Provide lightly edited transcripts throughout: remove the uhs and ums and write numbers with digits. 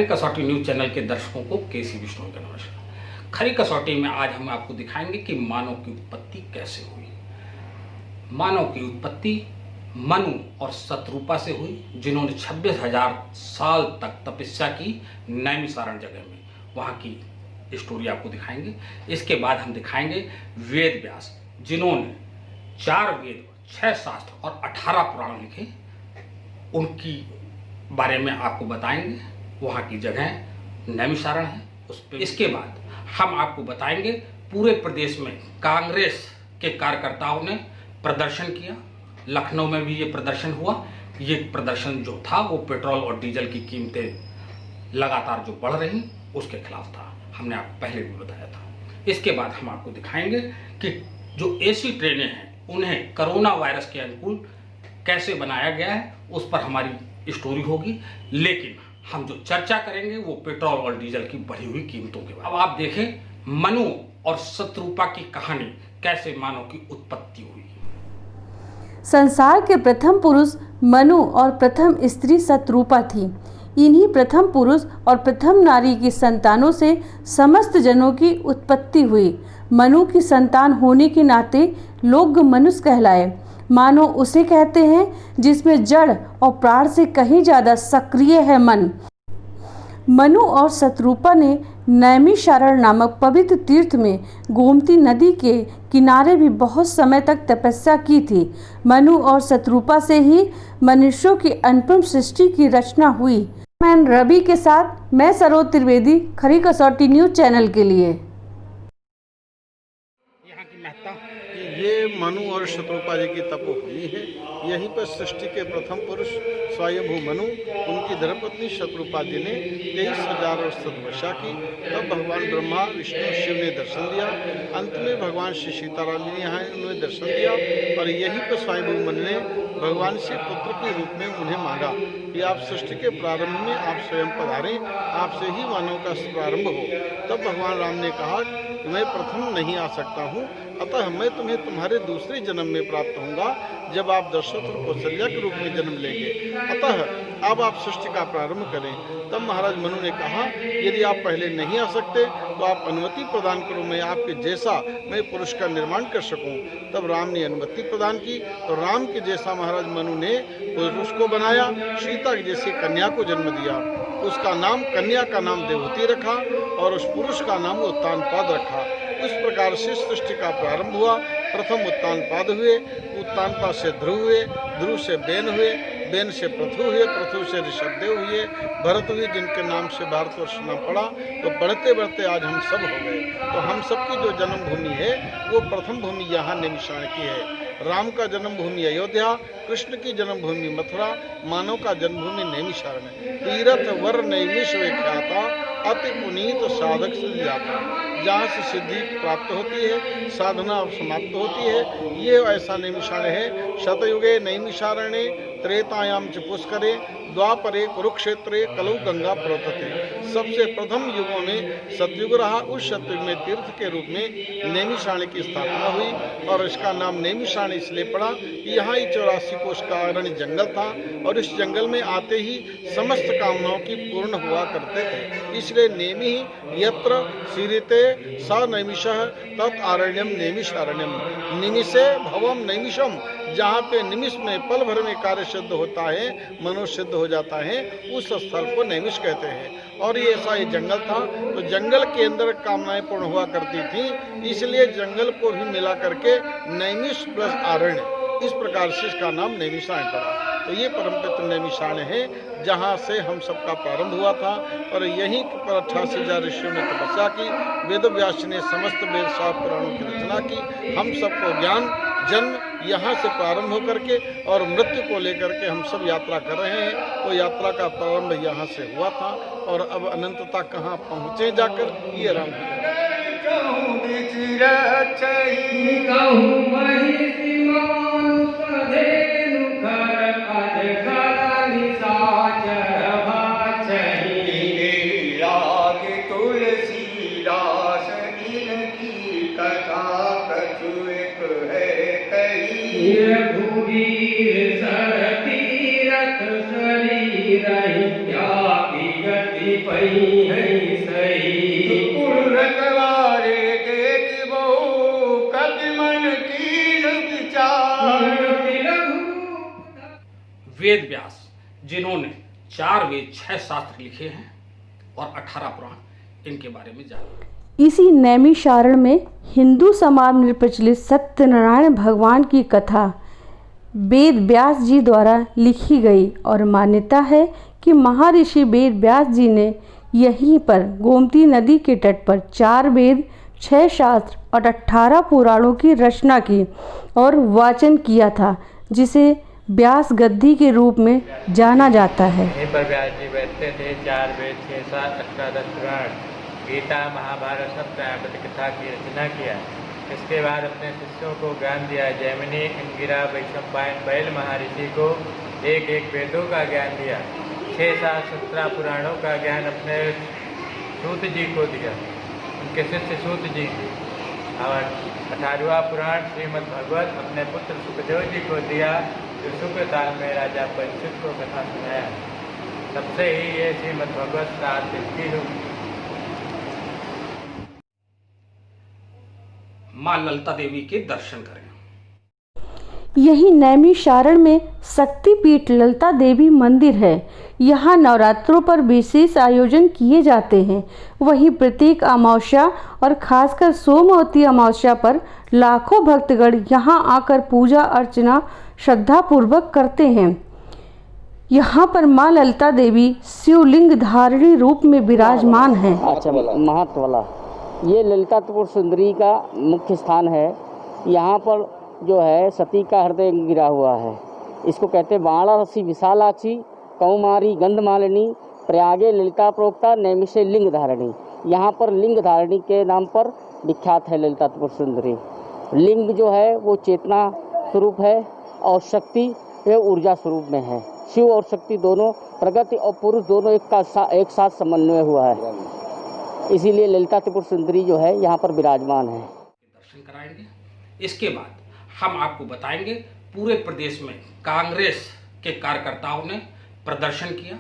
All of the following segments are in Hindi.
खरी कसौटी न्यूज चैनल के दर्शकों को केसी विष्णु का नमस्कार। खरी कसौटी में आज हम आपको दिखाएंगे कि मानव की उत्पत्ति कैसे हुई। मानव की उत्पत्ति मनु और शतरूपा से हुई, जिन्होंने 26,000 साल तक तपस्या की नैमिषारण्य जगह में। वहाँ की स्टोरी आपको दिखाएंगे। इसके बाद हम दिखाएंगे वेद व्यास, जिन्होंने 4 वेद, 6 शास्त्र और 18 पुराण लिखे। उनकी बारे में आपको बताएंगे। वहाँ की जगह नैमिषारण्य है उस पर। इसके बाद हम आपको बताएंगे पूरे प्रदेश में कांग्रेस के कार्यकर्ताओं ने प्रदर्शन किया। लखनऊ में भी ये प्रदर्शन हुआ। ये प्रदर्शन जो था वो पेट्रोल और डीजल की कीमतें लगातार जो बढ़ रही उसके खिलाफ था। हमने आपको पहले भी बताया था। इसके बाद हम आपको दिखाएंगे कि जो एसी ट्रेनें हैं उन्हें कोरोना वायरस के अनुकूल कैसे बनाया गया है, उस पर हमारी स्टोरी होगी। लेकिन हम जो चर्चा करेंगे वो पेट्रोल और डीजल की बढ़ी हुई कीमतों के बाद। अब आप देखें मनु और शतरूपा की कहानी, कैसे मानव की उत्पत्ति हुई। संसार के प्रथम पुरुष मनु और प्रथम स्त्री शतरूपा थी। इन्हीं प्रथम पुरुष और प्रथम नारी की संतानों से समस्त जनों की उत्पत्ति हुई। मनु की संतान होने के नाते लोग मनुष्य कहलाए। मानो उसे कहते हैं जिसमें जड़ और प्राण से कहीं ज़्यादा सक्रिय है मन। मनु और शतरूपा ने नैमिषारण्य नामक पवित्र तीर्थ में गोमती नदी के किनारे भी बहुत समय तक तपस्या की थी। मनु और शतरूपा से ही मनुष्यों की अनुपम सृष्टि की रचना हुई। मैं रवि के साथ मैं सरोज त्रिवेदी, खरी कसौटी न्यूज चैनल के लिए। यहाँ की महत्ता ये मनु और शतरूपा जी की तपोभूमि है। यहीं पर सृष्टि के प्रथम पुरुष स्वयंभू मनु, उनकी धर्मपत्नी शतरूपा जी ने 23,000 वर्ष तपस्या की। तब भगवान ब्रह्मा, विष्णु, शिव ने दर्शन दिया। अंत में भगवान श्री सीताराम जी यहाँ उन्हें दर्शन दिया और यहीं पर स्वयंभू मनु ने भगवान से पुत्र के रूप में उन्हें मांगा कि आप सृष्टि के प्रारंभ में आप स्वयं पधारें, आपसे ही मानव का प्रारंभ हो। तब भगवान राम ने कहा मैं प्रथम नहीं आ सकता हूँ, अतः मैं तुम्हें तुम्हारे दूसरे जन्म में प्राप्त होऊंगा, जब आप दशरथ और कौशल्या के रूप में जन्म लेंगे। अतः अब आप सृष्टि का प्रारंभ करें। तब महाराज मनु ने कहा यदि आप पहले नहीं आ सकते तो आप अनुमति प्रदान करो, मैं आपके जैसा मैं पुरुष का निर्माण कर सकूं। तब राम ने अनुमति प्रदान की तो राम के जैसा महाराज मनु ने पुरुष को बनाया, सीता के जैसे कन्या को जन्म दिया। उसका नाम, कन्या का नाम देवहूति रखा और उस पुरुष का नाम उत्तानपाद रखा। इस प्रकार से सृष्टि का प्रारंभ हुआ। प्रथम उत्तानपाद हुए, उत्तानपाद से ध्रुव हुए, ध्रुव से बेन हुए, बेन से पृथु हुए, पृथु से ऋषभदेव हुए, भरत हुए, जिनके नाम से भारतवर्ष नाम पड़ा। तो बढ़ते बढ़ते आज हम सब हो गए। तो हम सब की जो जन्मभूमि है वो प्रथम भूमि यहाँ नैमिषारण्य की है। राम का जन्मभूमि अयोध्या, कृष्ण की जन्मभूमि मथुरा, मानव का जन्मभूमि नैमिषारण्य। तीर्थ वर नैमिष विख्याता, अति पुनीत साधक सिद्ध जाता। जहाँ से सिद्धि प्राप्त होती है, साधना समाप्त होती है, ये ऐसा नैमिषारण्य है। शतयुगे नैमिषारण्ये, त्रेतायाम च पुष्करे, द्वापरे कुरुक्षेत्रे, कलौ गंगा प्रवर्तते। सबसे प्रथम युगों में सतयुग रहा। उस सतयुग में तीर्थ के रूप में नैमिषारण्य की स्थापना हुई और इसका नाम नैमिषारण्य इसलिए पड़ा कि यहाँ ही 84 कोष का अरण्य जंगल था और इस जंगल में आते ही समस्त कामनाओं की पूर्ण हुआ करते थे। इसलिए नेमि यत्र सीरिते स नैमिषः तत् आरण्यम नैमिषारण्यम। निमिषे भवम नैमिषम, जहाँ पे निमिष में पल भर में कार्य सिद्ध होता है, मनुष्य सिद्ध हो जाता है, उस स्थल को नैमिष कहते हैं। और ये ऐसा ये जंगल था, तो जंगल के अंदर कामनाएं पूर्ण हुआ करती थी, इसलिए जंगल को भी मिला करके नैमिष प्लस आरण्य, इस प्रकार से इसका नाम नैमिषारण्य पड़ा। तो ये परम पवित्र नैमिषारण्य है जहाँ से हम सबका प्रारंभ हुआ था और यहीं पर 88,000 ऋषियों ने तपस्या की। वेद व्यास ने समस्त वेद शास्त्र पुराणों की रचना की। हम सबको ज्ञान जन्म यहाँ से प्रारंभ होकर के और मृत्यु को लेकर के हम सब यात्रा कर रहे हैं। तो यात्रा का प्रारंभ यहाँ से हुआ था और अब अनंतता कहाँ पहुँचे जाकर, ये राम सरती रथ शरीर क्या की गति सही है सही पूर्ण कवारे देखबो कवि मन कीन विचार। वेद व्यास जिन्होंने 4 वेद 6 शास्त्र लिखे हैं और 18 पुराण, इनके बारे में जानिए। इसी नैमिषारण्य में हिंदू समाज में प्रचलित सत्यनारायण भगवान की कथा वेद व्यास जी द्वारा लिखी गई और मान्यता है कि महर्षि वेद व्यास जी ने यहीं पर गोमती नदी के तट पर 4 वेद 6 शास्त्र और 18 पुराणों की रचना की और वाचन किया था, जिसे व्यास गद्दी के रूप में जाना जाता है। यहीं पर व्यास जी बैठते थे। 4 वेद 6 शास्त्र 18 पुराण, गीता महाभारत सब कथा की रचना किया। इसके बाद अपने शिष्यों को ज्ञान दिया। जैमिनी, इंगिरा, वैशंपायन, बैल महर्षि को एक वेदों का ज्ञान दिया। 6 शास्त्र 17 पुराणों का ज्ञान अपने सूत जी को दिया, उनके शिष्य सूत जी को। और 18वां पुराण श्रीमद् भागवत अपने पुत्र सुखदेव जी को दिया, जो शुक्रताल में राजा परीक्षित को कथा सुनाया। तब से ही ये श्रीमद् भागवत सात की हुई। माँ ललिता देवी के दर्शन करें। यही नैमिषारण्य में शक्तिपीठ ललिता देवी मंदिर है। यहाँ नवरात्रों पर विशेष आयोजन किए जाते हैं। वहीं प्रत्येक अमावस्या और खासकर सोमवती अमावस्या पर लाखों भक्तगण यहाँ आकर पूजा अर्चना श्रद्धापूर्वक करते हैं। यहाँ पर माँ ललिता देवी शिवलिंग धारिणी रूप में विराजमान हैं। अच्छा, महत्व वाला ये ललिता त्रिपुर सुंदरी का मुख्य स्थान है। यहाँ पर जो है सती का हृदय गिरा हुआ है। इसको कहते हैं वाराणसी विशालाक्षी कौमारी गंधमालिनी प्रयागे ललिता प्रोक्ता नैमिषे लिंग धारिणी। यहाँ पर लिंग धारिणी के नाम पर विख्यात है ललिता त्रिपुर सुंदरी। लिंग जो है वो चेतना स्वरूप है और शक्ति ये ऊर्जा स्वरूप में है। शिव और शक्ति दोनों, प्रगति और पुरुष दोनों एक साथ समन्वय हुआ है। इसीलिए ललिता त्रिपुर सुंदरी जो है यहाँ पर विराजमान है। दर्शन कराएंगे। इसके बाद हम आपको बताएंगे पूरे प्रदेश में कांग्रेस के कार्यकर्ताओं ने प्रदर्शन किया।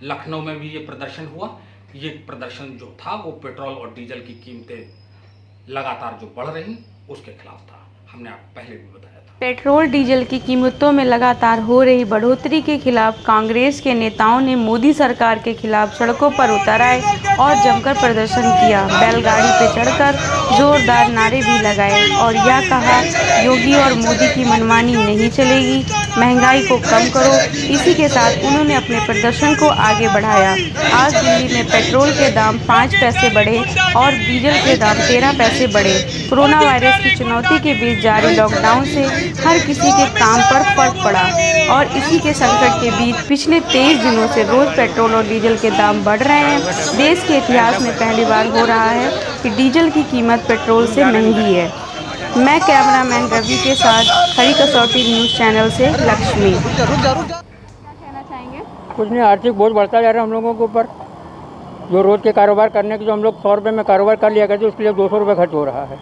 लखनऊ में भी ये प्रदर्शन हुआ। ये प्रदर्शन जो था वो पेट्रोल और डीजल की कीमतें लगातार जो बढ़ रही उसके खिलाफ था। हमने आपको पहले भी बताया था। पेट्रोल डीजल की कीमतों में लगातार हो रही बढ़ोतरी के खिलाफ कांग्रेस के नेताओं ने मोदी सरकार के खिलाफ सड़कों पर उतर आए और जमकर प्रदर्शन किया। बैलगाड़ी पर चढ़कर जोरदार नारे भी लगाए और यह कहा, योगी और मोदी की मनमानी नहीं चलेगी, महंगाई को कम करो। इसी के साथ उन्होंने अपने प्रदर्शन को आगे बढ़ाया। आज दिल्ली में पेट्रोल के दाम 5 पैसे बढ़े और डीजल के दाम 13 पैसे बढ़े। कोरोना वायरस की चुनौती के बीच जारी लॉकडाउन से हर किसी के काम पर फर्क पड़ा और इसी के संकट के बीच पिछले 23 दिनों से रोज पेट्रोल और डीजल के दाम बढ़ रहे हैं। देश के इतिहास में पहली बार हो रहा है कि डीजल की कीमत पेट्रोल से महंगी है। मैं कैमरामैन रवि के साथ खरी कसौटी न्यूज़ चैनल से लक्ष्मी। कुछ नहीं, आर्थिक बोझ बढ़ता जा रहा है हम लोगों के ऊपर। जो रोज़ के कारोबार करने के जो हम लोग 100 रुपये में कारोबार कर लिया करते उसके लिए 200 रुपये खर्च हो रहा है।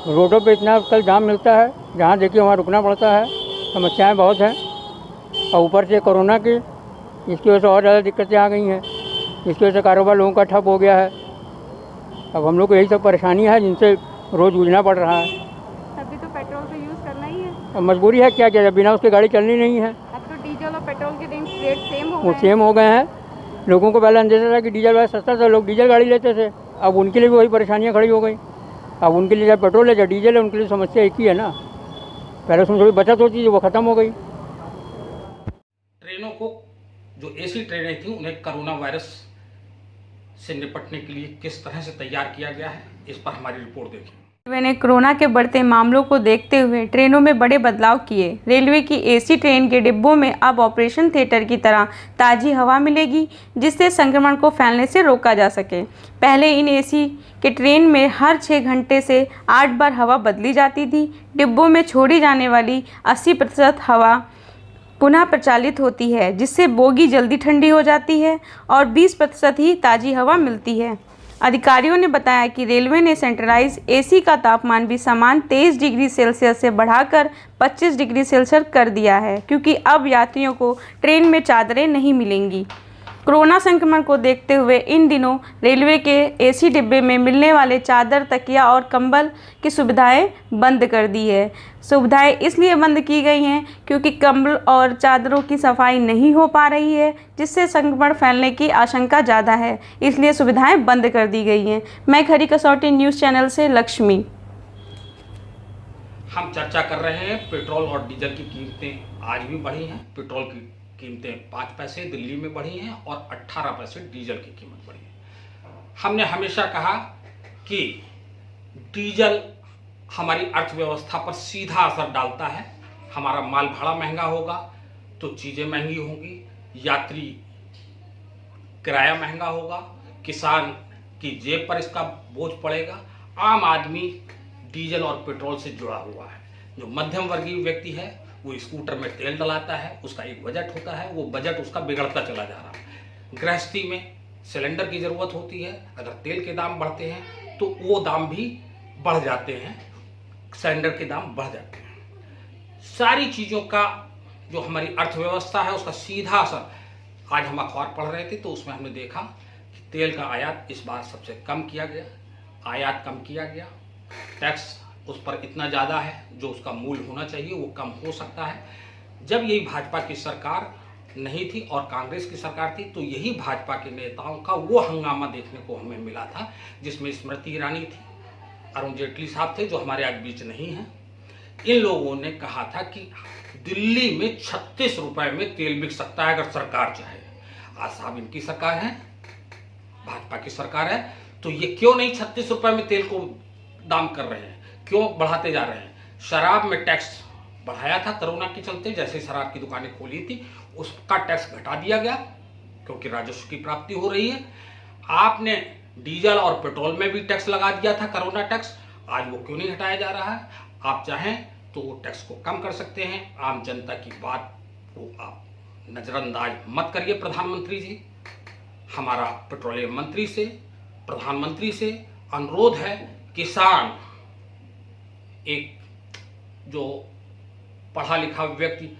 रोडों पे इतना कल जाम मिलता है, जहाँ देखिए वहाँ रुकना पड़ता है। समस्याएं बहुत हैं और ऊपर से कोरोना की, इसकी वजह से और ज़्यादा दिक्कतें आ गई हैं। इसकी वजह से कारोबार लोगों का ठप हो गया है। अब हम लोग को यही सब परेशानी है जिनसे रोज़ जूझना पड़ रहा है। अभी तो पेट्रोल तो यूज़ करना ही है। अब मजबूरी है, क्या किया, बिना उसकी गाड़ी चलनी नहीं है। अब तो डीजल और पेट्रोल के रेट सेम हो वो गए। सेम हो गए हैं। लोगों को पहले अंदेशा था कि डीजल वाला सस्ता था, लोग डीजल गाड़ी लेते थे। अब उनके लिए भी वही परेशानियाँ खड़ी हो गई। अब उनके लिए चाहे पेट्रोल है चाहे डीजल है, उनके लिए समस्या एक ही है ना। पहले उसमें थोड़ी बचत होती थी, वो ख़त्म हो गई। ट्रेनों को, जो एसी ट्रेनें थी, उन्हें कोरोना वायरस से निपटने के लिए किस तरह से तैयार किया गया है, इस पर हमारी रिपोर्ट देखिए। रेलवे ने कोरोना के बढ़ते मामलों को देखते हुए ट्रेनों में बड़े बदलाव किए। रेलवे की एसी ट्रेन के डिब्बों में अब ऑपरेशन थिएटर की तरह ताज़ी हवा मिलेगी, जिससे संक्रमण को फैलने से रोका जा सके। पहले इन एसी के ट्रेन में हर 6 घंटे से 8 बार हवा बदली जाती थी। डिब्बों में छोड़ी जाने वाली 80% हवा पुनः प्रचालित होती है, जिससे बोगी जल्दी ठंडी हो जाती है और 20% ही ताज़ी हवा मिलती है। अधिकारियों ने बताया कि रेलवे ने सेंट्रलाइज एसी का तापमान भी समान 23 डिग्री सेल्सियस से बढ़ाकर 25 डिग्री सेल्सियस कर दिया है, क्योंकि अब यात्रियों को ट्रेन में चादरें नहीं मिलेंगी। कोरोना संक्रमण को देखते हुए इन दिनों रेलवे के एसी डिब्बे में मिलने वाले चादर, तकिया और कंबल की सुविधाएं बंद कर दी है। सुविधाएं इसलिए बंद की गई हैं क्योंकि कंबल और चादरों की सफाई नहीं हो पा रही है, जिससे संक्रमण फैलने की आशंका ज़्यादा है, इसलिए सुविधाएं बंद कर दी गई हैं। मैं खरी कसौटी न्यूज़ चैनल से लक्ष्मी। हम चर्चा कर रहे हैं पेट्रोल और डीजल की कीमतें आज भी बढ़ी हैं। पेट्रोल की कीमतें 5 पैसे दिल्ली में बढ़ी हैं और 18 पैसे डीजल की कीमत बढ़ी है। हमने हमेशा कहा कि डीजल हमारी अर्थव्यवस्था पर सीधा असर डालता है। हमारा माल भाड़ा महंगा होगा तो चीज़ें महंगी होंगी, यात्री किराया महंगा होगा, किसान की जेब पर इसका बोझ पड़ेगा। आम आदमी डीजल और पेट्रोल से जुड़ा हुआ है। जो मध्यम वर्गीय व्यक्ति है वो स्कूटर में तेल डलाता है, उसका एक बजट होता है, वो बजट उसका बिगड़ता चला जा रहा है। गृहस्थी में सिलेंडर की ज़रूरत होती है, अगर तेल के दाम बढ़ते हैं तो वो दाम भी बढ़ जाते हैं, सिलेंडर के दाम बढ़ जाते हैं। सारी चीज़ों का जो हमारी अर्थव्यवस्था है उसका सीधा असर, आज हम अखबार पढ़ रहे थे तो उसमें हमने देखा कि तेल का आयात इस बार सबसे कम किया गया, आयात कम किया गया, टैक्स उस पर इतना ज़्यादा है जो उसका मूल्य होना चाहिए वो कम हो सकता है। जब यही भाजपा की सरकार नहीं थी और कांग्रेस की सरकार थी तो यही भाजपा के नेताओं का वो हंगामा देखने को हमें मिला था जिसमें स्मृति ईरानी थी, अरुण जेटली साहब थे जो हमारे आज बीच नहीं हैं। इन लोगों ने कहा था कि दिल्ली में 36 रुपए में तेल बिक सकता है अगर सरकार चाहे। आज साहब इनकी सरकार है, भाजपा की सरकार है, तो ये क्यों नहीं 36 रुपए में तेल को दाम कर रहे हैं, क्यों बढ़ाते जा रहे हैं। शराब में टैक्स बढ़ाया था कोरोना के चलते, जैसे शराब की दुकानें खोली थी उसका टैक्स घटा दिया गया क्योंकि राजस्व की प्राप्ति हो रही है। आपने डीजल और पेट्रोल में भी टैक्स लगा दिया था कोरोना टैक्स, आज वो क्यों नहीं हटाया जा रहा है। आप चाहें तो वो टैक्स को कम कर सकते हैं। आम जनता की बात को आप नज़रअंदाज मत करिए। प्रधानमंत्री जी, हमारा पेट्रोलियम मंत्री से, प्रधानमंत्री से अनुरोध है, किसान एक जो पढ़ा लिखा व्यक्ति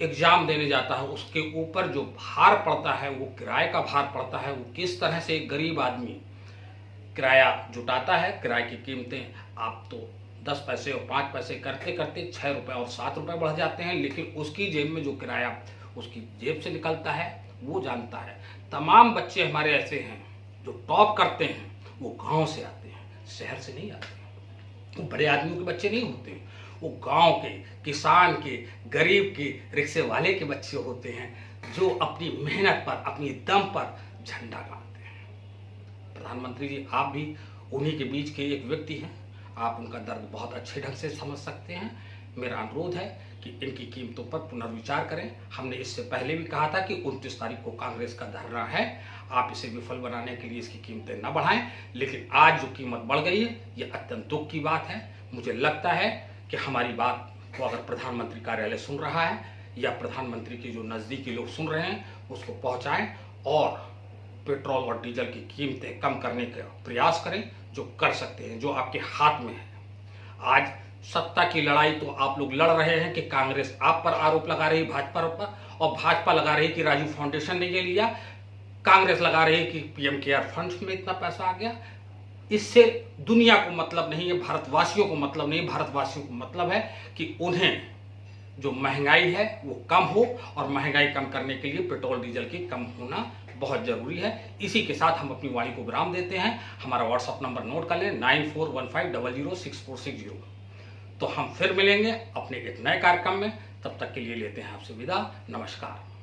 एग्जाम देने जाता है उसके ऊपर जो भार पड़ता है, वो किराए का भार पड़ता है, वो किस तरह से एक गरीब आदमी किराया जुटाता है। किराए की कीमतें आप तो 10 पैसे और 5 पैसे करते करते 6 रुपये और 7 रुपये बढ़ जाते हैं, लेकिन उसकी जेब में जो किराया उसकी जेब से निकलता है वो जानता है। तमाम बच्चे हमारे ऐसे हैं जो टॉप करते हैं, वो गांव से आते हैं, शहर से नहीं आते। वो बड़े आदमियों के बच्चे नहीं होते, वो गांव के, किसान के, गरीब के, रिक्शे वाले के बच्चे होते हैं जो अपनी मेहनत पर, अपनी दम पर झंडा गाड़ते हैं। प्रधानमंत्री जी, आप भी उन्हीं के बीच के एक व्यक्ति हैं, आप उनका दर्द बहुत अच्छे ढंग से समझ सकते हैं। मेरा अनुरोध है कि इनकी कीमतों पर पुनर्विचार करें। हमने इससे पहले भी कहा था कि 29 तारीख को कांग्रेस का धरना है, आप इसे विफल बनाने के लिए इसकी कीमतें न बढ़ाएं, लेकिन आज जो कीमत बढ़ गई है ये अत्यंत दुख की बात है। मुझे लगता है कि हमारी बात को अगर प्रधानमंत्री कार्यालय सुन रहा है या प्रधानमंत्री के जो नज़दीकी लोग सुन रहे हैं उसको पहुंचाएं और पेट्रोल और डीजल की कीमतें कम करने का प्रयास करें, जो कर सकते हैं, जो आपके हाथ में है। आज सत्ता की लड़ाई तो आप लोग लड़ रहे हैं कि कांग्रेस आप पर आरोप लगा रही भाजपा पर, और भाजपा लगा रही कि राजीव फाउंडेशन ने ये लिया, कांग्रेस लगा रही कि पीएम केयर फंड में इतना पैसा आ गया। इससे दुनिया को मतलब नहीं है, भारतवासियों को मतलब नहीं। भारतवासियों को मतलब है कि उन्हें जो महंगाई है वो कम हो, और महंगाई कम करने के लिए पेट्रोल डीजल की कम होना बहुत ज़रूरी है। इसी के साथ हम अपनी वाणी को विराम देते हैं। हमारा व्हाट्सअप नंबर नोट कर लें 9415006460। तो हम फिर मिलेंगे अपने एक नए कार्यक्रम में, तब तक के लिए लेते हैं आपसे विदा। नमस्कार।